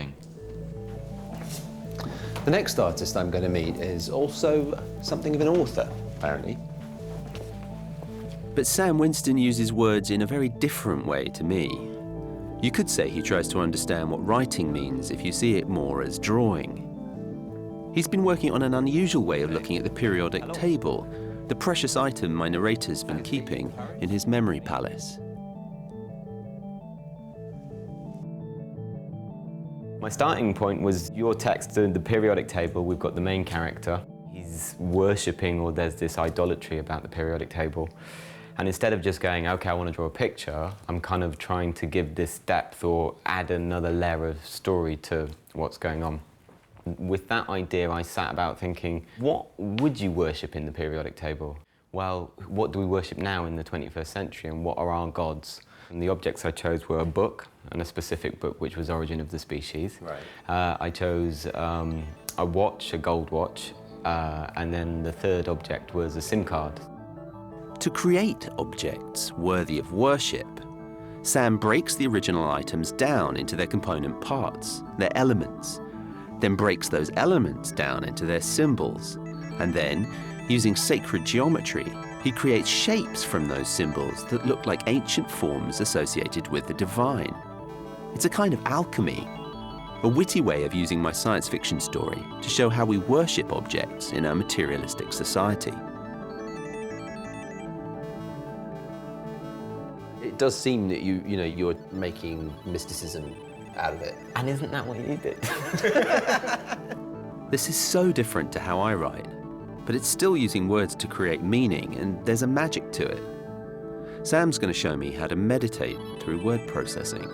thing. The next artist I'm going to meet is also something of an author, apparently. But Sam Winston uses words in a very different way to me. You could say he tries to understand what writing means if you see it more as drawing. He's been working on an unusual way of looking at the periodic table, the precious item my narrator's been keeping in his memory palace. My starting point was your text, the periodic table. We've got the main character. He's worshipping, or there's this idolatry about the periodic table. And instead of just going, okay, I want to draw a picture, I'm kind of trying to give this depth or add another layer of story to what's going on. With that idea, I sat about thinking, what would you worship in the periodic table? Well, what do we worship now in the 21st century, and what are our gods? And the objects I chose were a book, and a specific book, which was Origin of the Species. Right. I chose a watch, a gold watch, and then the third object was a SIM card. To create objects worthy of worship, Sam breaks the original items down into their component parts, their elements, then breaks those elements down into their symbols, and then, using sacred geometry, he creates shapes from those symbols that look like ancient forms associated with the divine. It's a kind of alchemy, a witty way of using my science fiction story to show how we worship objects in our materialistic society. It does seem that you're making mysticism out of it. And isn't that what you did? This is so different to how I write, but it's still using words to create meaning, and there's a magic to it. Sam's going to show me how to meditate through word processing.